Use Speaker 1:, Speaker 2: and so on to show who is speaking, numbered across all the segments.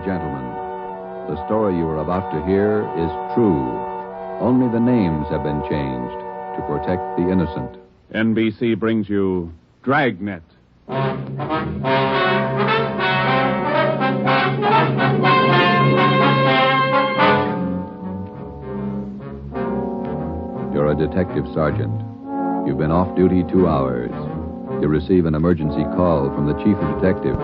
Speaker 1: gentlemen, the story you are about to hear is true. Only the names have been changed to protect the innocent.
Speaker 2: NBC brings you Dragnet.
Speaker 1: You're a detective sergeant. You've been off duty 2 hours. You receive an emergency call from the chief of detectives.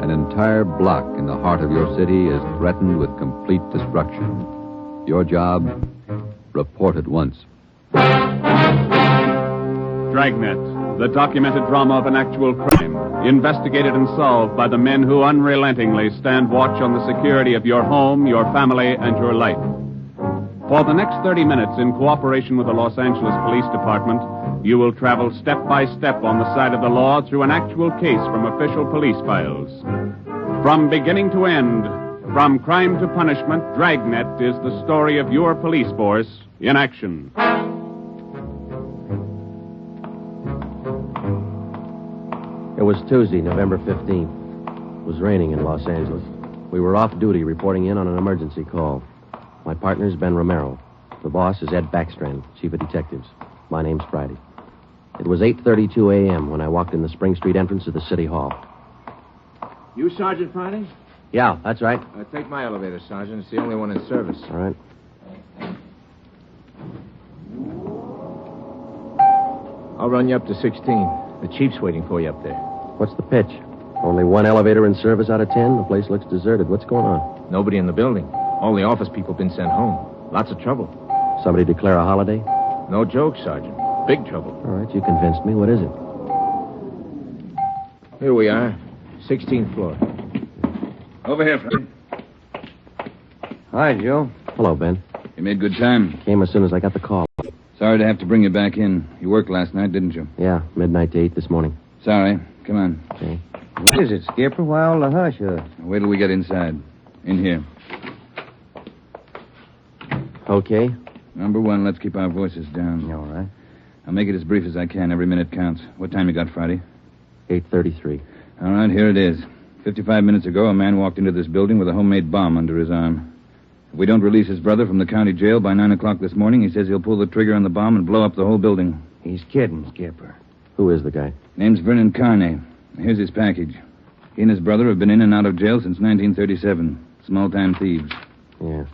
Speaker 1: An entire block in the heart of your city is threatened with complete destruction. Your job? Report at once.
Speaker 2: Dragnet, the documented drama of an actual crime, investigated and solved by the men who unrelentingly stand watch on the security of your home, your family, and your life. For the next 30 minutes, in cooperation with the Los Angeles Police Department, you will travel step by step on the side of the law through an actual case from official police files. From beginning to end, from crime to punishment, Dragnet is the story of your police force in action.
Speaker 3: It was Tuesday, November 15th. It was raining in Los Angeles. We were off duty reporting in on an emergency call. My partner's Ben Romero. The boss is Ed Backstrand, chief of detectives. My name's Friday. It was 8:32 a.m. when I walked in the Spring Street entrance of the City Hall.
Speaker 4: You Sergeant Friday?
Speaker 3: Yeah, that's right.
Speaker 4: Take my elevator, Sergeant. It's the only one in service.
Speaker 3: All right.
Speaker 4: I'll run you up to 16. The chief's waiting for you up there.
Speaker 3: What's the pitch? Only one elevator in service out of 10? The place looks deserted. What's going on?
Speaker 4: Nobody in the building. All the office people been sent home. Lots of trouble.
Speaker 3: Somebody declare a holiday?
Speaker 4: No joke, Sergeant. Big trouble.
Speaker 3: All right, you convinced me. What is it?
Speaker 4: Here we are. 16th floor.
Speaker 5: Over here, Fred.
Speaker 3: Hi, Joe. Hello, Ben.
Speaker 5: You made good time.
Speaker 3: Came as soon as I got the call.
Speaker 5: Sorry to have to bring you back in. You worked last night, didn't you?
Speaker 3: Yeah, midnight to 8 this morning.
Speaker 5: Sorry. Come on.
Speaker 3: Okay.
Speaker 6: What is it, Skipper? Why all the hush?
Speaker 5: Wait till we get inside. In here.
Speaker 3: Okay.
Speaker 5: Number one, let's keep our voices down.
Speaker 6: All right.
Speaker 5: I'll make it as brief as I can. Every minute counts. What time you got, Friday?
Speaker 3: 8:33.
Speaker 5: All right, here it is. 55 minutes ago, a man walked into this building with a homemade bomb under his arm. If we don't release his brother from the county jail by 9 o'clock this morning, he says he'll pull the trigger on the bomb and blow up the whole building.
Speaker 6: He's kidding, Skipper.
Speaker 3: Who is the guy?
Speaker 5: Name's Vernon Carney. Here's his package. He and his brother have been in and out of jail since 1937. Small-time thieves.
Speaker 3: Yeah.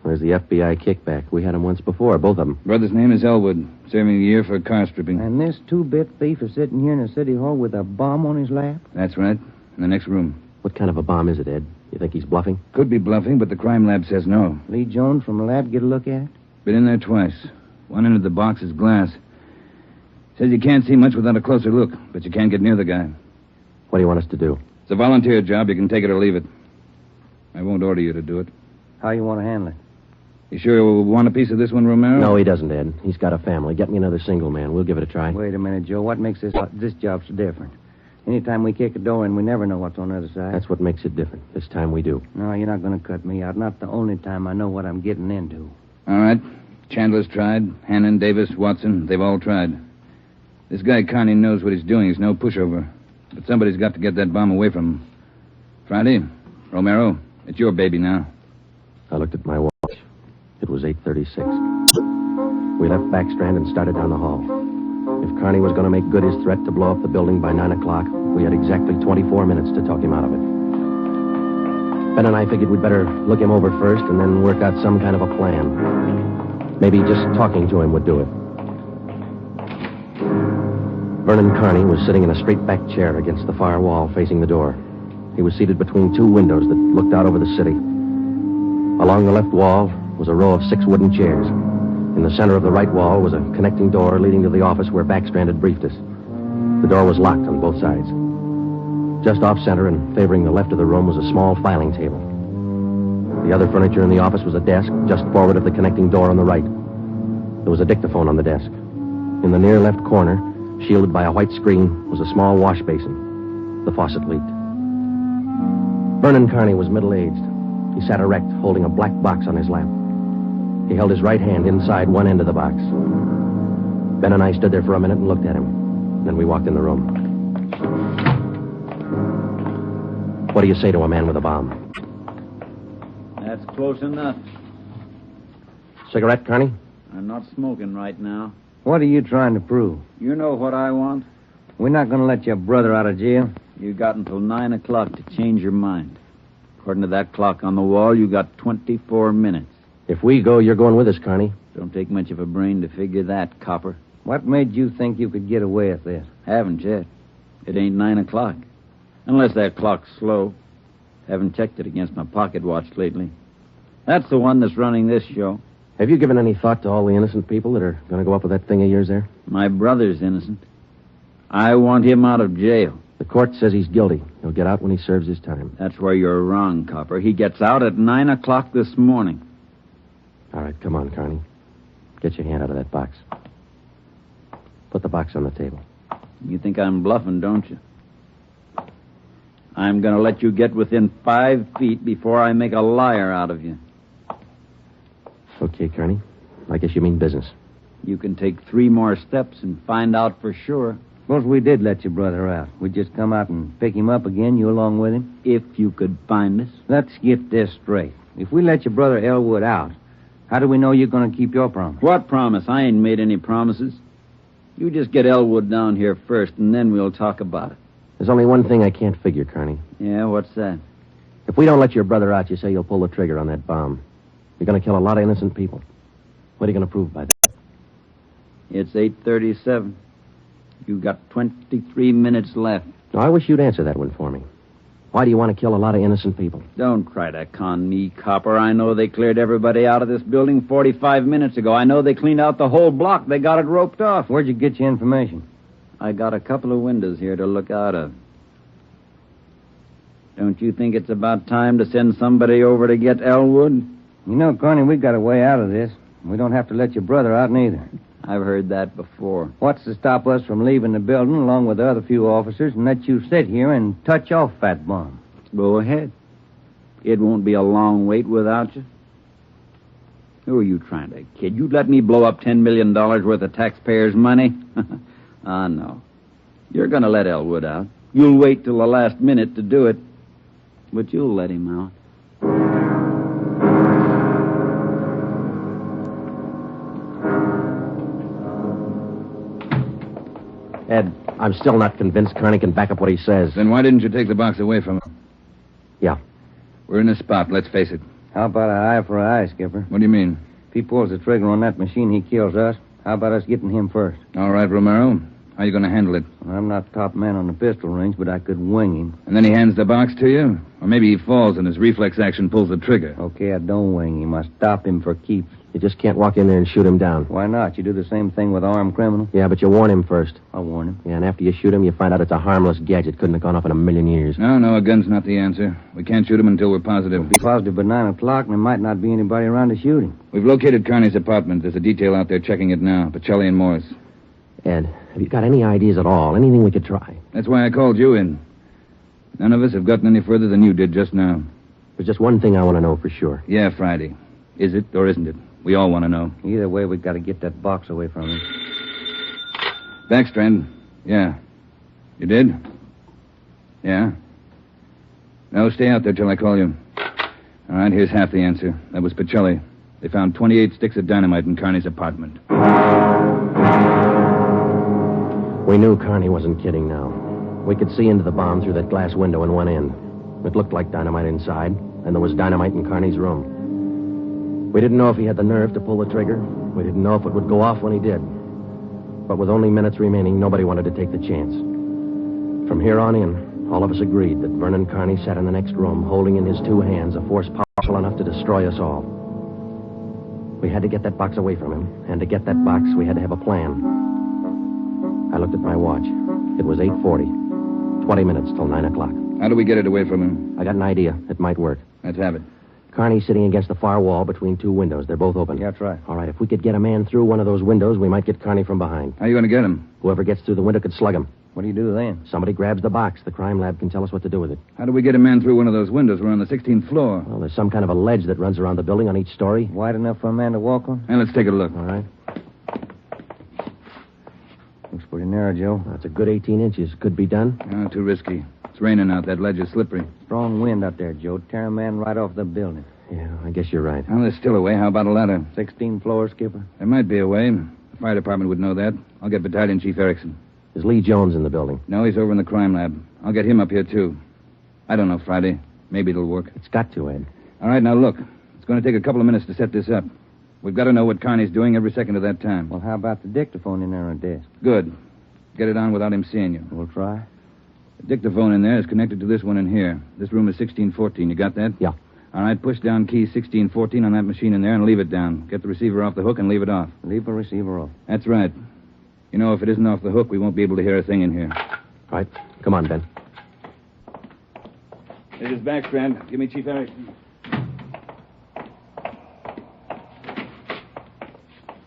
Speaker 3: Where's the FBI kickback? We had him once before, both of them.
Speaker 5: Brother's name is Elwood, serving a year for car stripping.
Speaker 6: And this two-bit thief is sitting here in the city hall with a bomb on his lap?
Speaker 5: That's right. In the next room.
Speaker 3: What kind of a bomb is it, Ed? You think he's bluffing?
Speaker 5: Could be bluffing, but the crime lab says no.
Speaker 6: Lee Jones from the lab get a look at it?
Speaker 5: Been in there twice. One end of the box is glass. Says you can't see much without a closer look, but you can't get near the guy.
Speaker 3: What do you want us to do?
Speaker 5: It's a volunteer job. You can take it or leave it. I won't order you to do it.
Speaker 6: How you want to handle it?
Speaker 5: You sure you want a piece of this one, Romero?
Speaker 3: No, he doesn't, Ed. He's got a family. Get me another single man. We'll give it a try.
Speaker 6: Wait a minute, Joe. What makes this job so different? Anytime we kick a door in, we never know what's on the other side.
Speaker 3: That's what makes it different. This time we do.
Speaker 6: No, you're not going to cut me out. Not the only time I know what I'm getting into.
Speaker 5: All right. Chandler's tried. Hannon, Davis, Watson, they've all tried. This guy Carney knows what he's doing. He's no pushover. But somebody's got to get that bomb away from him. Friday, Romero, it's your baby now.
Speaker 3: I looked at my watch. It was 8:36. We left Backstrand and started down the hall. If Carney was going to make good his threat to blow up the building by 9 o'clock, we had exactly 24 minutes to talk him out of it. Ben and I figured we'd better look him over first and then work out some kind of a plan. Maybe just talking to him would do it. Vernon Carney was sitting in a straight-back chair against the far wall facing the door. He was seated between two windows that looked out over the city. Along the left wall was a row of 6 wooden chairs. In the center of the right wall was a connecting door leading to the office where Backstrand had briefed us. The door was locked on both sides. Just off-center and favoring the left of the room was a small filing table. The other furniture in the office was a desk just forward of the connecting door on the right. There was a dictaphone on the desk. In the near left corner, shielded by a white screen, was a small wash basin. The faucet leaked. Vernon Carney was middle-aged. He sat erect, holding a black box on his lap. He held his right hand inside one end of the box. Ben and I stood there for a minute and looked at him. Then we walked in the room. What do you say to a man with a bomb?
Speaker 7: That's close enough.
Speaker 3: Cigarette, Carney?
Speaker 7: I'm not smoking right now.
Speaker 6: What are you trying to prove?
Speaker 7: You know what I want?
Speaker 6: We're not going to let your brother out of jail.
Speaker 7: You got until 9 o'clock to change your mind. According to that clock on the wall, you got 24 minutes.
Speaker 3: If we go, you're going with us, Carney.
Speaker 7: Don't take much of a brain to figure that, copper.
Speaker 6: What made you think you could get away with this?
Speaker 7: Haven't yet. It ain't 9 o'clock. Unless that clock's slow. Haven't checked it against my pocket watch lately. That's the one that's running this show.
Speaker 3: Have you given any thought to all the innocent people that are going to go up with that thing of yours there?
Speaker 7: My brother's innocent. I want him out of jail.
Speaker 3: The court says he's guilty. He'll get out when he serves his time.
Speaker 7: That's where you're wrong, copper. He gets out at 9 o'clock this morning.
Speaker 3: All right, come on, Carney. Get your hand out of that box. Put the box on the table.
Speaker 7: You think I'm bluffing, don't you? I'm going to let you get within 5 feet before I make a liar out of you.
Speaker 3: Okay, Carney. I guess you mean business.
Speaker 7: You can take 3 more steps and find out for sure.
Speaker 6: Suppose we did let your brother out. We'd just come out and pick him up again, you along with him?
Speaker 7: If you could find us.
Speaker 6: Let's get this straight. If we let your brother Elwood out, how do we know you're going to keep your promise?
Speaker 7: What promise? I ain't made any promises. You just get Elwood down here first, and then we'll talk about it.
Speaker 3: There's only one thing I can't figure, Carney.
Speaker 7: Yeah, what's that?
Speaker 3: If we don't let your brother out, you say you'll pull the trigger on that bomb. You're going to kill a lot of innocent people. What are you going to prove by that?
Speaker 7: It's 8:37. You've got 23 minutes left.
Speaker 3: Now, I wish you'd answer that one for me. Why do you want to kill a lot of innocent people?
Speaker 7: Don't try to con me, copper. I know they cleared everybody out of this building 45 minutes ago. I know they cleaned out the whole block. They got it roped off.
Speaker 6: Where'd you get your information?
Speaker 7: I got a couple of windows here to look out of. Don't you think it's about time to send somebody over to get Elwood?
Speaker 6: You know, Carney, we got a way out of this. We don't have to let your brother out neither.
Speaker 7: I've heard that before.
Speaker 6: What's to stop us from leaving the building along with the other few officers and let you sit here and touch off that bomb?
Speaker 7: Go ahead. It won't be a long wait without you. Who are you trying to kid? You'd let me blow up $10 million worth of taxpayers' money? No. You're going to let Elwood out. You'll wait till the last minute to do it. But you'll let him out.
Speaker 3: Ed, I'm still not convinced Carney can back up what he says.
Speaker 5: Then why didn't you take the box away from him?
Speaker 3: Yeah.
Speaker 5: We're in a spot, let's face it.
Speaker 6: How about an eye for an eye, Skipper?
Speaker 5: What do you mean?
Speaker 6: If he pulls the trigger on that machine, he kills us. How about us getting him first?
Speaker 5: All right, Romero. How are you going to handle it?
Speaker 6: Well, I'm not top man on the pistol range, but I could wing him.
Speaker 5: And then he hands the box to you? Or maybe he falls and his reflex action pulls the trigger.
Speaker 6: Okay, I don't wing him. I stop him for keeps.
Speaker 3: You just can't walk in there and shoot him down.
Speaker 6: Why not? You do the same thing with armed criminals.
Speaker 3: Yeah, but you warn him first.
Speaker 6: I'll warn him.
Speaker 3: Yeah, and after you shoot him, you find out it's a harmless gadget. Couldn't have gone off in a million years.
Speaker 5: No, a gun's not the answer. We can't shoot him until we're positive.
Speaker 6: Be positive by 9 o'clock, and there might not be anybody around to shoot him.
Speaker 5: We've located Carney's apartment. There's a detail out there checking it now. Pacelli and Morris.
Speaker 3: Ed, have you got any ideas at all? Anything we could try?
Speaker 5: That's why I called you in. None of us have gotten any further than you did just now.
Speaker 3: There's just one thing I want to know for sure.
Speaker 5: Yeah, Friday. Is it or isn't it? We all want to know.
Speaker 6: Either way, we've got to get that box away from him.
Speaker 5: Backstrand. Yeah. You did? Yeah? No, stay out there till I call you. All right, here's half the answer. That was Pacelli. They found 28 sticks of dynamite in Carney's apartment.
Speaker 3: We knew Carney wasn't kidding now. We could see into the bomb through that glass window in one end. It looked like dynamite inside, and there was dynamite in Carney's room. We didn't know if he had the nerve to pull the trigger. We didn't know if it would go off when he did. But with only minutes remaining, nobody wanted to take the chance. From here on in, all of us agreed that Vernon Carney sat in the next room, holding in his 2 hands a force powerful enough to destroy us all. We had to get that box away from him, and to get that box, we had to have a plan. I looked at my watch. It was 8:40. 20 minutes till 9 o'clock.
Speaker 5: How do we get it away from him?
Speaker 3: I got an idea. It might work.
Speaker 5: Let's have it.
Speaker 3: Carney's sitting against the far wall between 2 windows. They're both open.
Speaker 6: Yeah, that's right.
Speaker 3: All right, if we could get a man through one of those windows, we might get Carney from behind.
Speaker 5: How are you going to get him?
Speaker 3: Whoever gets through the window could slug him.
Speaker 6: What do you do then?
Speaker 3: Somebody grabs the box. The crime lab can tell us what to do with it.
Speaker 5: How do we get a man through one of those windows? We're on the 16th floor.
Speaker 3: Well, there's some kind of a ledge that runs around the building on each story.
Speaker 6: Wide enough for a man to walk on?
Speaker 5: And let's take a look.
Speaker 3: All right.
Speaker 6: Looks pretty narrow, Joe.
Speaker 3: That's a good 18 inches. Could be done.
Speaker 5: Too risky. It's raining out. That ledge is slippery.
Speaker 6: Strong wind up there, Joe. Tear a man right off the building.
Speaker 3: Yeah, I guess you're right.
Speaker 5: Well, there's still a way. How about a ladder?
Speaker 6: 16 floors, Skipper.
Speaker 5: There might be a way. The fire department would know that. I'll get Battalion Chief Erickson.
Speaker 3: Is Lee Jones in the building?
Speaker 5: No, he's over in the crime lab. I'll get him up here, too. I don't know, Friday. Maybe it'll work.
Speaker 3: It's got to, Ed.
Speaker 5: All right, now look. It's going to take a couple of minutes to set this up. We've got to know what Carney's doing every second of that time.
Speaker 6: Well, how about the dictaphone in there on the desk?
Speaker 5: Good. Get it on without him seeing you.
Speaker 6: We'll try.
Speaker 5: The dictaphone in there is connected to this one in here. This room is 1614. You got that?
Speaker 3: Yeah.
Speaker 5: All right, push down key 1614 on that machine in there and leave it down. Get the receiver off the hook and leave it off.
Speaker 6: Leave the receiver off.
Speaker 5: That's right. You know, if it isn't off the hook, we won't be able to hear a thing in here.
Speaker 3: All right. Come on, Ben.
Speaker 5: This is Backstrand. Give me Chief Erickson.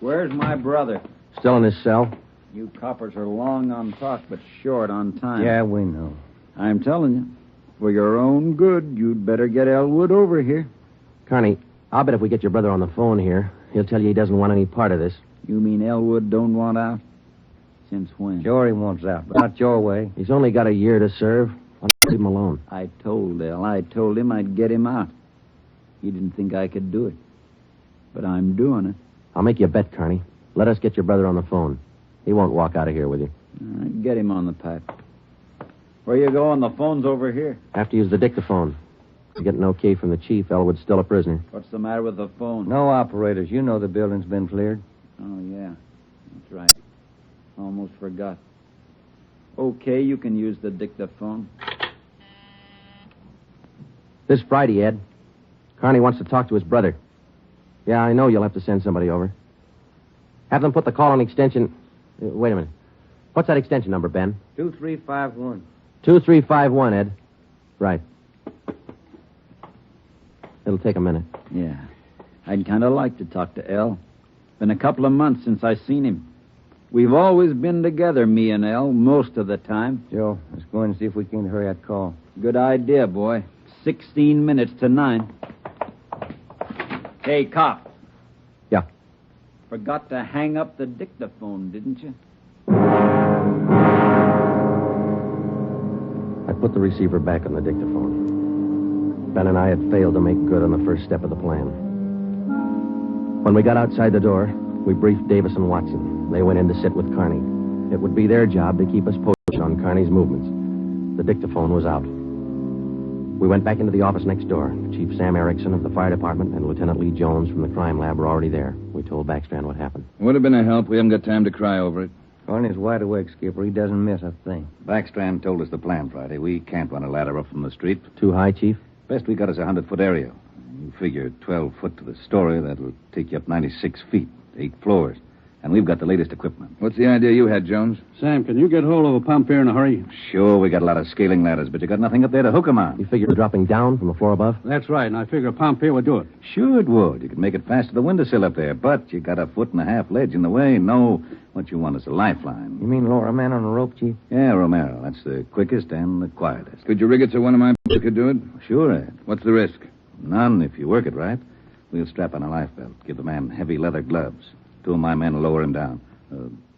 Speaker 7: Where's my brother?
Speaker 3: Still in his cell?
Speaker 7: You coppers are long on talk, but short on time.
Speaker 6: Yeah, we know.
Speaker 7: I'm telling you, for your own good, you'd better get Elwood over here.
Speaker 3: Carney, I'll bet if we get your brother on the phone here, he'll tell you he doesn't want any part of this.
Speaker 7: You mean Elwood don't want out? Since when?
Speaker 6: Sure he wants out, but not your way.
Speaker 3: He's only got a year to serve. Why don't you leave him alone?
Speaker 7: I told him I'd get him out. He didn't think I could do it. But I'm doing it.
Speaker 3: I'll make you a bet, Carney. Let us get your brother on the phone. He won't walk out of here with you.
Speaker 7: Get him on the pipe. Where you going? The phone's over here.
Speaker 3: Have to use the dictaphone. To get an okay from the chief, Elwood's still a prisoner.
Speaker 7: What's the matter with the phone?
Speaker 6: No operators. You know the building's been cleared.
Speaker 7: Oh, yeah. That's right. Almost forgot. Okay, you can use the dictaphone.
Speaker 3: This Friday, Ed. Carney wants to talk to his brother. Yeah, I know you'll have to send somebody over. Have them put the call on extension... wait a minute. What's that extension number, Ben?
Speaker 6: 2351.
Speaker 3: 2351, Ed. Right. It'll take a minute.
Speaker 7: Yeah. I'd kind of like to talk to El. Been a couple of months since I seen him. We've always been together, me and El, most of the time.
Speaker 6: Joe, let's go in and see if we can hurry that call.
Speaker 7: Good idea, boy. 16 minutes to 9. Hey, cop.
Speaker 3: Yeah.
Speaker 7: Forgot to hang up the dictaphone, didn't you?
Speaker 3: I put the receiver back on the dictaphone. Ben and I had failed to make good on the first step of the plan. When we got outside the door, we briefed Davis and Watson. They went in to sit with Carney. It would be their job to keep us posted on Carney's movements. The dictaphone was out. We went back into the office next door. Chief Sam Erickson of the fire department and Lieutenant Lee Jones from the crime lab were already there. We told Backstrand what happened.
Speaker 5: Would have been a help. We haven't got time to cry over it.
Speaker 6: Carney's wide awake, Skipper. He doesn't miss a thing.
Speaker 8: Backstrand told us the plan Friday. We can't run a ladder up from the street.
Speaker 3: Too high, Chief?
Speaker 8: Best we got is a 100-foot area. You figure 12 foot to the story, that'll take you up 96 feet, 8 floors. And we've got the latest equipment.
Speaker 5: What's the idea you had, Jones?
Speaker 9: Sam, can you get hold of a pump here in a hurry?
Speaker 8: Sure, we got a lot of scaling ladders, but you got nothing up there to hook 'em on.
Speaker 3: You figure dropping down from the floor above?
Speaker 9: That's right, and I figure a pump here would do it.
Speaker 8: Sure it would. You could make it fast to the windowsill up there, but you got a 1.5 foot ledge in the way. No, what you want is a lifeline.
Speaker 6: You mean lower a man on a rope, Chief?
Speaker 8: Yeah, Romero. That's the quickest and the quietest.
Speaker 5: Could you rig it so one of my boys could do it?
Speaker 8: Sure, Ed.
Speaker 5: What's the risk?
Speaker 8: None if you work it right. We'll strap on a life belt, give the man heavy leather gloves. 2 of my men will lower him down.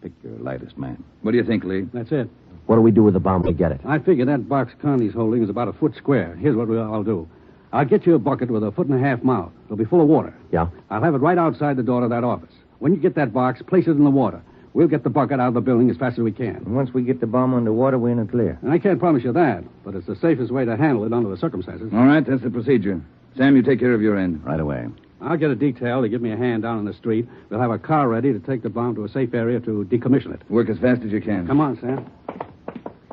Speaker 8: Pick your lightest man.
Speaker 5: What do you think, Lee?
Speaker 9: That's it.
Speaker 3: What do we do with the bomb when we get it?
Speaker 9: I figure that box Connie's holding is about a foot square. Here's what I'll do. I'll get you a bucket with a 1.5 foot mouth. It'll be full of water.
Speaker 3: Yeah?
Speaker 9: I'll have it right outside the door of that office. When you get that box, place it in the water. We'll get the bucket out of the building as fast as we can.
Speaker 6: And once we get the bomb underwater, we're in the clear.
Speaker 9: And I can't promise you that, but it's the safest way to handle it under the circumstances.
Speaker 5: All right, that's the procedure. Sam, you take care of your end.
Speaker 8: Right away.
Speaker 9: I'll get a detail to give me a hand down on the street. We'll have a car ready to take the bomb to a safe area to decommission it.
Speaker 5: Work as fast as you can.
Speaker 9: Come on, Sam.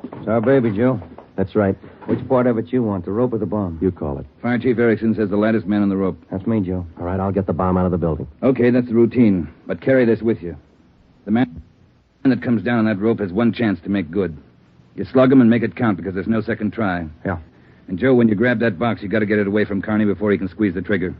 Speaker 6: It's our baby, Joe.
Speaker 3: That's right.
Speaker 6: Which part of it you want, the rope or the bomb?
Speaker 3: You call it.
Speaker 5: Fire Chief Erickson says the lightest man on the rope.
Speaker 6: That's me, Joe.
Speaker 3: All right, I'll get the bomb out of the building.
Speaker 5: Okay, that's the routine. But carry this with you. The man that comes down on that rope has one chance to make good. You slug him and make it count because there's no second try.
Speaker 3: Yeah.
Speaker 5: And, Joe, when you grab that box, you got to get it away from Carney before he can squeeze the trigger.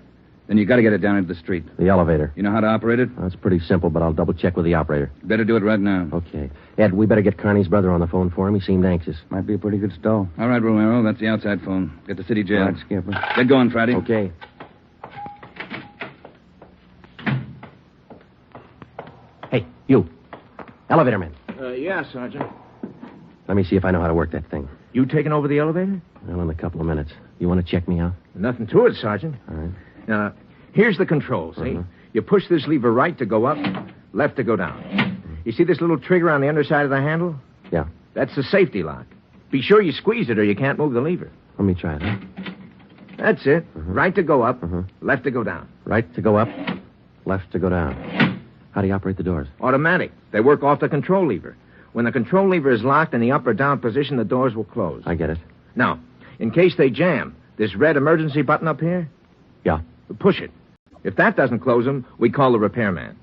Speaker 5: Then you got to get it down into the street.
Speaker 3: The elevator.
Speaker 5: You know how to operate it?
Speaker 3: It's pretty simple, but I'll double-check with the operator.
Speaker 5: Better do it right now.
Speaker 3: Okay. Ed, we better get Carney's brother on the phone for him. He seemed anxious.
Speaker 6: Might be a pretty good stall.
Speaker 5: All right, Romero, that's the outside phone. Get the city jail.
Speaker 6: Right, Skipper.
Speaker 5: Get going, Friday.
Speaker 3: Okay. Hey, you. Elevator man.
Speaker 4: Yeah, Sergeant.
Speaker 3: Let me see if I know how to work that thing.
Speaker 4: You taking over the elevator?
Speaker 3: Well, in a couple of minutes. You want to check me out?
Speaker 4: Nothing to it, Sergeant.
Speaker 3: All right.
Speaker 4: Now, here's the control, see? You push this lever right to go up, left to go down. You see this little trigger on the underside of the handle?
Speaker 3: Yeah.
Speaker 4: That's the safety lock. Be sure you squeeze it or you can't move the lever.
Speaker 3: Let me try that.
Speaker 4: That's it. Right to go up, left to go down.
Speaker 3: Right to go up, left to go down. How do you operate the doors?
Speaker 4: Automatic. They work off the control lever. When the control lever is locked in the up or down position, the doors will close.
Speaker 3: I get it.
Speaker 4: Now, in case they jam, this red emergency button up here?
Speaker 3: Yeah.
Speaker 4: Push it. If that doesn't close them, we call the repairman.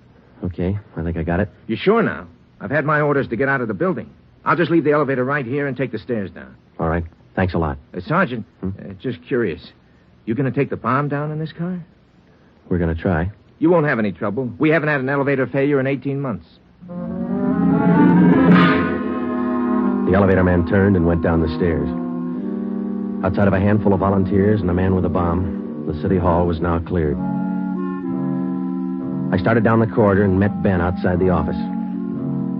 Speaker 3: Okay, I think I got it.
Speaker 4: You sure now? I've had my orders to get out of the building. I'll just leave the elevator right here and take the stairs down.
Speaker 3: All right. Thanks a lot.
Speaker 4: Sergeant, just curious. You going to take the bomb down in this car?
Speaker 3: We're going to try.
Speaker 4: You won't have any trouble. We haven't had an elevator failure in 18 months.
Speaker 3: The elevator man turned and went down the stairs. Outside of a handful of volunteers and a man with a bomb, the city hall was now cleared. I started down the corridor and met Ben outside the office.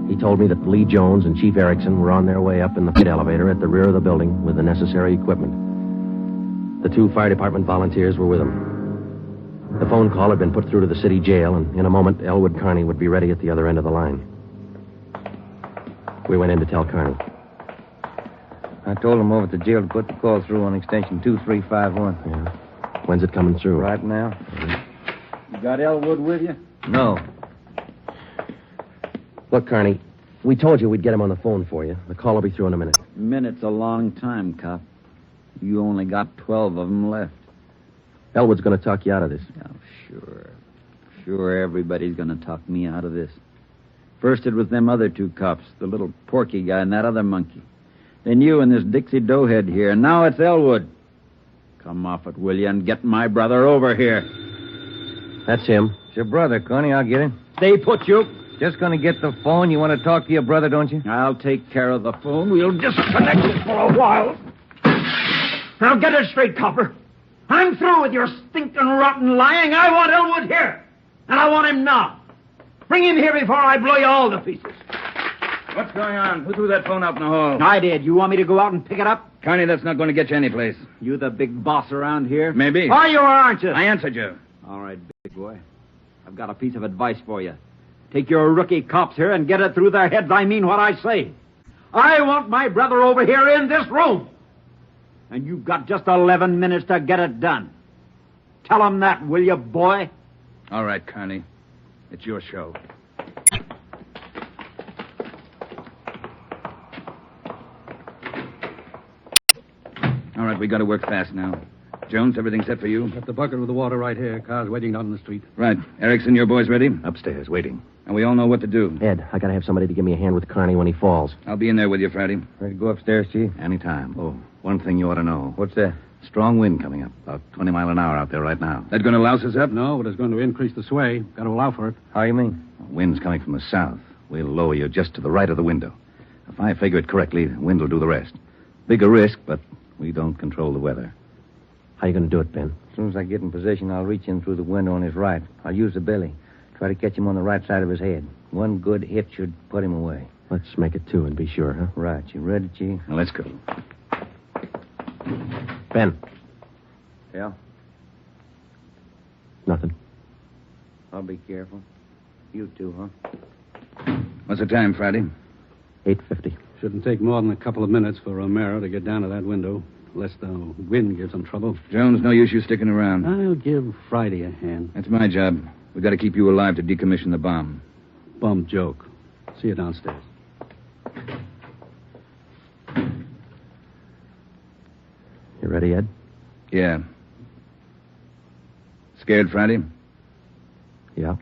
Speaker 3: He told me that Lee Jones and Chief Erickson were on their way up in the pit elevator at the rear of the building with the necessary equipment. The 2 fire department volunteers were with them. The phone call had been put through to the city jail, and in a moment, Elwood Carney would be ready at the other end of the line. We went in to tell Carney.
Speaker 6: I told him over at the jail to put the call through on extension 2351.
Speaker 3: Yeah. When's it coming through?
Speaker 6: Right now?
Speaker 7: You got Elwood with you?
Speaker 6: No.
Speaker 3: Look, Carney, we told you we'd get him on the phone for you. The call will be through in a minute.
Speaker 7: Minute's a long time, cop. You only got 12 of them left.
Speaker 3: Elwood's going to talk you out of this.
Speaker 7: Oh, sure. Sure, everybody's going to talk me out of this. First it was them other 2 cops, the little Porky guy and that other monkey. Then you and this Dixie Doughhead here, and now it's Elwood. Come off it, will you, and get my brother over here.
Speaker 3: That's him.
Speaker 6: It's your brother, Connie. I'll get him.
Speaker 7: Stay put, you.
Speaker 6: Just going to get the phone. You want to talk to your brother, don't you?
Speaker 7: I'll take care of the phone. We'll disconnect it for a while. Now get it straight, copper. I'm through with your stinking, rotten lying. I want Elwood here. And I want him now. Bring him here before I blow you all to pieces.
Speaker 5: What's going on? Who threw that phone out in the hall?
Speaker 7: I did. You want me to go out and pick it up?
Speaker 5: Connie, that's not going to get you anyplace.
Speaker 7: You the big boss around here?
Speaker 5: Maybe.
Speaker 7: Are you or aren't you?
Speaker 5: I answered you.
Speaker 7: All right, big boy. I've got a piece of advice for you. Take your rookie cops here and get it through their heads I mean what I say. I want my brother over here in this room. And you've got just 11 minutes to get it done. Tell them that, will you, boy?
Speaker 5: All right, Connie. It's your show. All right, we got to work fast now. Jones, everything set for you?
Speaker 9: Got the bucket with the water right here. Car's waiting down in the street.
Speaker 5: Right. Erickson, your boys ready?
Speaker 8: Upstairs, waiting.
Speaker 5: And we all know what to do.
Speaker 3: Ed, I got to have somebody to give me a hand with Carney when he falls.
Speaker 5: I'll be in there with you, Friday.
Speaker 6: Ready to go upstairs, Chief?
Speaker 8: Anytime. Oh, one thing you ought to know.
Speaker 6: What's that?
Speaker 8: Strong wind coming up. About 20 mile an hour out there right now.
Speaker 5: That going to louse us up?
Speaker 9: No, but it's going to increase the sway. Got to allow for it.
Speaker 6: How you mean?
Speaker 8: Wind's coming from the south. We'll lower you just to the right of the window. If I figure it correctly, the wind will do the rest. Bigger risk, but we don't control the weather.
Speaker 3: How you going to do it, Ben?
Speaker 6: As soon as I get in position, I'll reach in through the window on his right. I'll use the billy. Try to catch him on the right side of his head. One good hit should put him away.
Speaker 3: Let's make it 2 and be sure, huh?
Speaker 6: Right. You ready, Chief?
Speaker 8: Now, let's go.
Speaker 3: Ben.
Speaker 6: Yeah?
Speaker 3: Nothing.
Speaker 6: I'll be careful. You too, huh?
Speaker 5: What's the time, Friday?
Speaker 3: 8:50.
Speaker 9: Shouldn't take more than a couple of minutes for Romero to get down to that window, unless the wind gives him trouble.
Speaker 5: Jones, no use you sticking around.
Speaker 9: I'll give Friday a hand.
Speaker 5: That's my job. We've got to keep you alive to decommission the bomb.
Speaker 9: Bum joke. See you downstairs.
Speaker 3: You ready, Ed?
Speaker 5: Yeah. Scared, Friday?
Speaker 3: Yeah.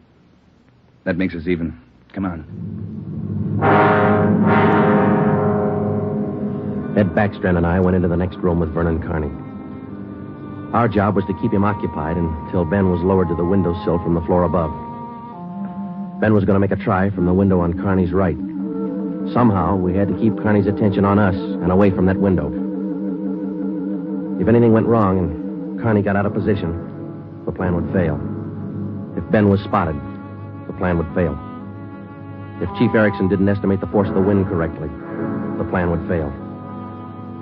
Speaker 5: That makes us even. Come on.
Speaker 3: Ed Backstrand and I went into the next room with Vernon Carney. Our job was to keep him occupied until Ben was lowered to the windowsill from the floor above. Ben was going to make a try from the window on Carney's right. Somehow, we had to keep Carney's attention on us and away from that window. If anything went wrong and Carney got out of position, the plan would fail. If Ben was spotted, the plan would fail. If Chief Erickson didn't estimate the force of the wind correctly, the plan would fail.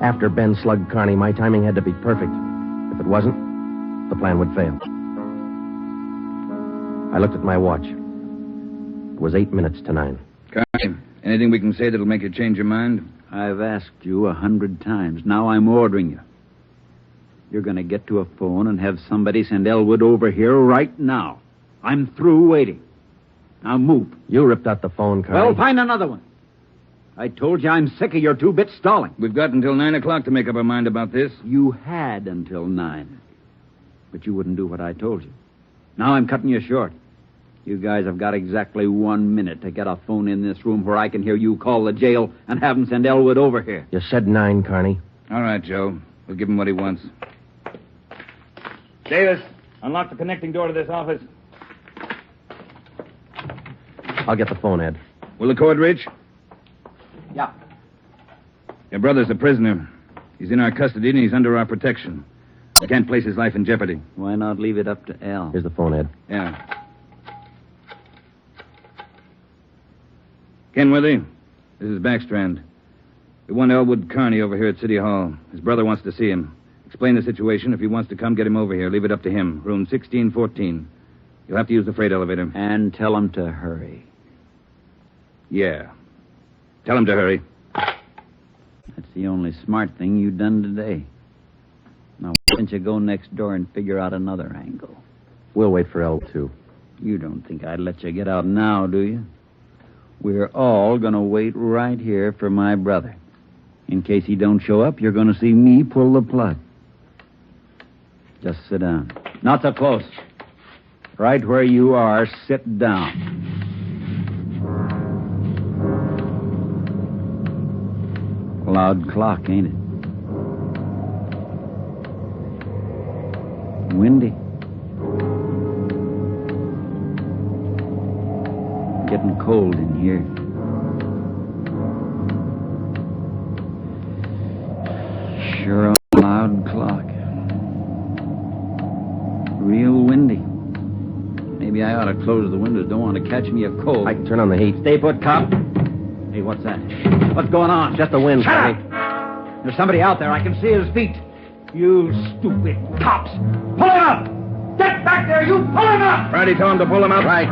Speaker 3: After Ben slugged Carney, my timing had to be perfect. If it wasn't, the plan would fail. I looked at my watch. It was 8 minutes to 9.
Speaker 5: Carney, anything we can say that'll make you change your mind?
Speaker 7: I've asked you 100 times. Now I'm ordering you. You're going to get to a phone and have somebody send Elwood over here right now. I'm through waiting. Now move.
Speaker 3: You ripped out the phone, Carney.
Speaker 7: Well, find another one. I told you I'm sick of your two-bit stalling.
Speaker 5: We've got until 9 o'clock to make up our mind about this.
Speaker 7: You had until 9. But you wouldn't do what I told you. Now I'm cutting you short. You guys have got exactly 1 minute to get a phone in this room where I can hear you call the jail and have them send Elwood over here.
Speaker 3: You said 9, Carney.
Speaker 5: All right, Joe. We'll give him what he wants. Davis, unlock the connecting door to this office.
Speaker 3: I'll get the phone, Ed.
Speaker 5: Will the cord reach?
Speaker 7: Yeah.
Speaker 5: Your brother's a prisoner. He's in our custody and he's under our protection. We can't place his life in jeopardy.
Speaker 7: Why not leave it up to Al?
Speaker 3: Here's the phone, Ed.
Speaker 5: Yeah. Kenworthy, this is Backstrand. We want Elwood Carney over here at City Hall. His brother wants to see him. Explain the situation. If he wants to come, get him over here. Leave it up to him. Room 1614. You'll have to use the freight elevator.
Speaker 7: And tell him to hurry.
Speaker 5: Yeah. Tell him to hurry.
Speaker 7: That's the only smart thing you've done today. Now, why don't you go next door and figure out another angle?
Speaker 3: We'll wait for L2.
Speaker 7: You don't think I'd let you get out now, do you? We're all going to wait right here for my brother. In case he don't show up, you're going to see me pull the plug. Just sit down. Not so close. Right where you are, sit down. Loud clock, ain't it? Windy. Getting cold in here. Sure a loud clock. Real windy. Maybe I ought to close the windows. Don't want to catch me a cold.
Speaker 3: I can turn on the heat.
Speaker 7: Stay put, cop. Hey, what's that? What's going on?
Speaker 3: Just the wind,
Speaker 7: Shut
Speaker 3: Carney.
Speaker 7: up! There's somebody out there. I can see his feet. You stupid cops. Pull him up! Get back there, you! Pull him up!
Speaker 5: Friday, tell him to pull him up.
Speaker 3: Right.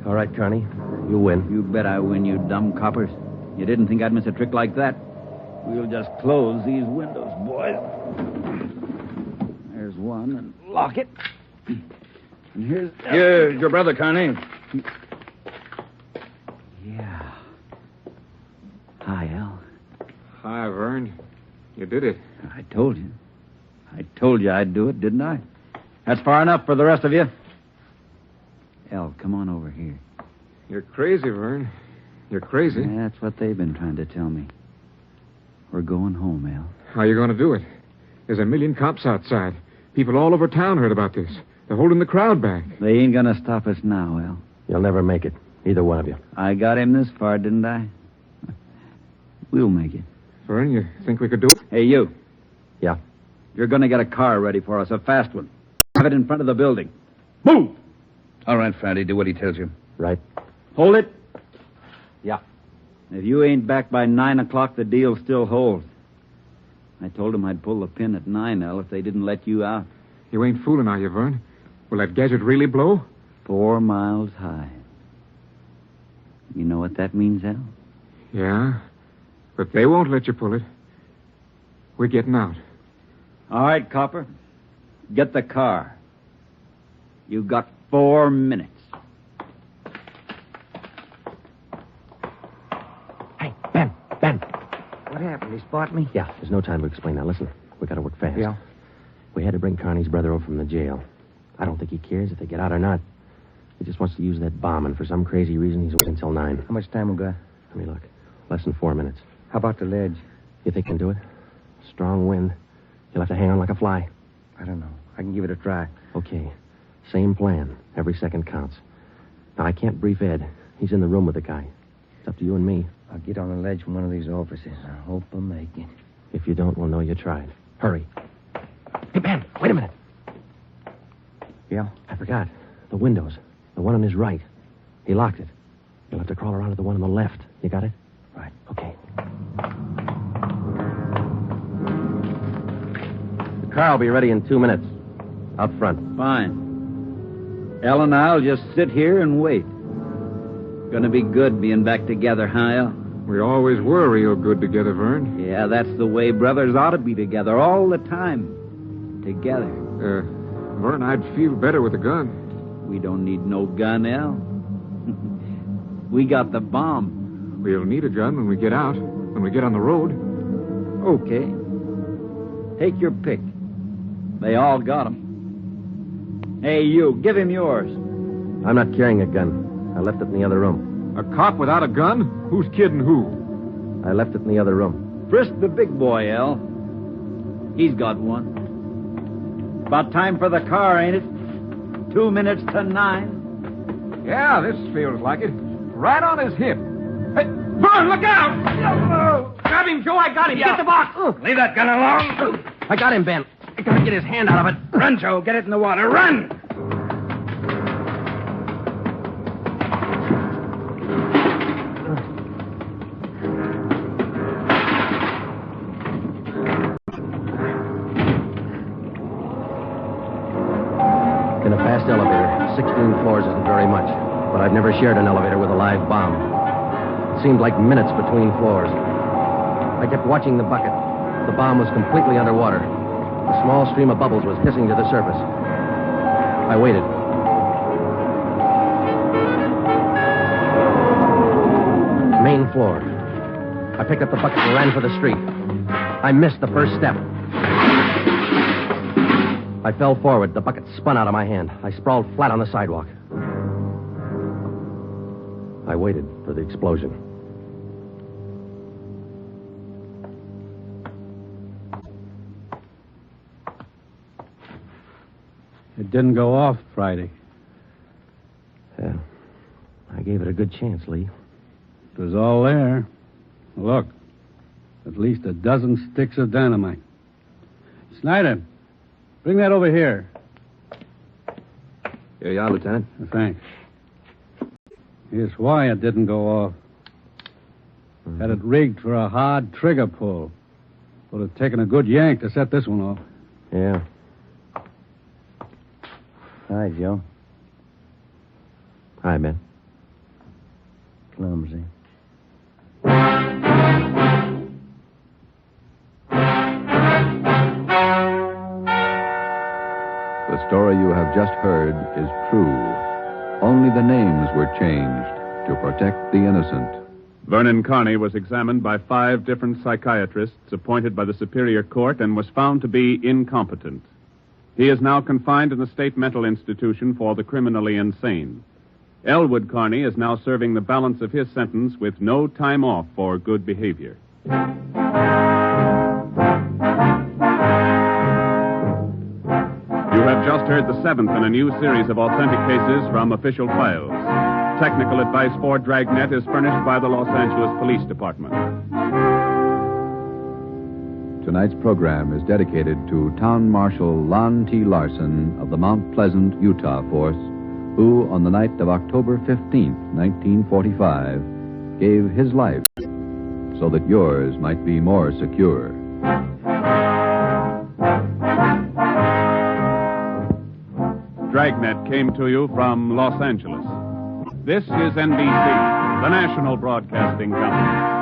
Speaker 3: All right, Carney. You win.
Speaker 7: You bet I win, you dumb coppers. You didn't think I'd miss a trick like that? We'll just close these windows, boys. There's one, and lock it. And here's...
Speaker 5: Here's your brother, Carney.
Speaker 7: Yeah. Hi, Al.
Speaker 4: Hi, Vern. You did it.
Speaker 7: I told you. I told you I'd do it, didn't I? That's far enough for the rest of you. Al, come on over here.
Speaker 4: You're crazy, Vern. You're crazy.
Speaker 7: That's what they've been trying to tell me. We're going home, Al.
Speaker 4: How are you going to do it? There's 1 million cops outside. People all over town heard about this. They're holding the crowd back.
Speaker 7: They ain't going to stop us now, Al.
Speaker 3: You'll never make it. Either one of you.
Speaker 7: I got him this far, didn't I? We'll make it.
Speaker 4: Vern, you think we could do it?
Speaker 7: Hey, you.
Speaker 3: Yeah.
Speaker 7: You're going to get a car ready for us, a fast one. Have it in front of the building. Move!
Speaker 5: All right, Friday, do what he tells you.
Speaker 3: Right.
Speaker 7: Hold it.
Speaker 3: Yeah.
Speaker 7: If you ain't back by 9 o'clock, the deal still holds. I told them I'd pull the pin at 9, Al, if they didn't let you out.
Speaker 4: You ain't fooling, are you, Vern? Will that gadget really blow?
Speaker 7: 4 miles high. You know what that means, Al?
Speaker 4: Yeah, but they won't let you pull it. We're getting out.
Speaker 7: All right, Copper. Get the car. You got 4 minutes.
Speaker 3: Hey, Ben.
Speaker 6: What happened? He spot me?
Speaker 3: Yeah, there's no time to explain now. Listen, we got to work fast.
Speaker 6: Yeah.
Speaker 3: We had to bring Carney's brother over from the jail. I don't think he cares if they get out or not. He just wants to use that bomb, and for some crazy reason, he's waiting until 9.
Speaker 6: How much time we got?
Speaker 3: Let me look. Less than 4 minutes.
Speaker 6: How about the ledge?
Speaker 3: You think you can do it? Strong wind. You'll have to hang on like a fly.
Speaker 6: I don't know. I can give it a try.
Speaker 3: Okay. Same plan. Every second counts. Now, I can't brief Ed. He's in the room with the guy. It's up to you and me.
Speaker 6: I'll get on the ledge from one of these offices. I hope I make it.
Speaker 3: If you don't, we'll know you tried. Hurry. Hey, Ben, wait a minute.
Speaker 6: Yeah?
Speaker 3: I forgot. The windows. The one on his right. He locked it. You'll have to crawl around to the one on the left. You got it? Right. Okay. The car will be ready in 2 minutes. Out front.
Speaker 7: Fine. El and I'll just sit here and wait. Gonna be good being back together, huh, El?
Speaker 10: We always were real good together, Vern.
Speaker 7: Yeah, that's the way brothers ought to be together all the time. Together.
Speaker 10: Vern, I'd feel better with a gun.
Speaker 7: We don't need no gun, El. We got the bomb.
Speaker 10: We'll need a gun when we get out, when we get on the road.
Speaker 7: Okay. Take your pick. They all got 'em. Hey, you, give him yours.
Speaker 3: I'm not carrying a gun. I left it in the other room.
Speaker 10: A cop without a gun? Who's kidding who?
Speaker 3: I left it in the other room.
Speaker 7: Frisk the big boy, El. He's got one. About time for the car, ain't it? 2 minutes to 9.
Speaker 10: Yeah, this feels like it. Right on his hip. Hey, Vern, look out! Grab him, Joe. I got him. Get the box.
Speaker 4: Leave that gun alone.
Speaker 3: I got him, Ben. I gotta get his hand out of it.
Speaker 4: Run, Joe. Get it in the water. Run!
Speaker 3: In a fast elevator, 16 floors isn't very much, but I've never shared an elevator with a live bomb. It seemed like minutes between floors. I kept watching the bucket. The bomb was completely underwater. A small stream of bubbles was hissing to the surface. I waited. Main floor. I picked up the bucket and ran for the street. I missed the first step. I fell forward. The bucket spun out of my hand. I sprawled flat on the sidewalk. I waited for the explosion.
Speaker 9: It didn't go off Friday.
Speaker 3: Yeah. I gave it a good chance, Lee.
Speaker 9: It was all there. Look, at least a dozen sticks of dynamite. Snyder, bring that over here.
Speaker 3: Here you are, Lieutenant.
Speaker 9: Thanks. Here's why it didn't go off. Had it rigged for a hard trigger pull. Would have taken a good yank to set this one off.
Speaker 3: Yeah.
Speaker 6: Hi, Joe.
Speaker 3: Hi, Ben.
Speaker 6: Clumsy.
Speaker 1: The story you have just heard is true. Only the names were changed to protect the innocent.
Speaker 2: Vernon Carney was examined by 5 different psychiatrists appointed by the Superior Court and was found to be incompetent. He is now confined in the state mental institution for the criminally insane. Elwood Carney is now serving the balance of his sentence with no time off for good behavior. You have just heard the 7th in a new series of authentic cases from official files. Technical advice for Dragnet is furnished by the Los Angeles Police Department.
Speaker 1: Tonight's program is dedicated to Town Marshal Lon T. Larson of the Mount Pleasant, Utah Force, who, on the night of October 15th, 1945, gave his life so that yours might be more secure.
Speaker 2: Dragnet came to you from Los Angeles. This is NBC, the national broadcasting company.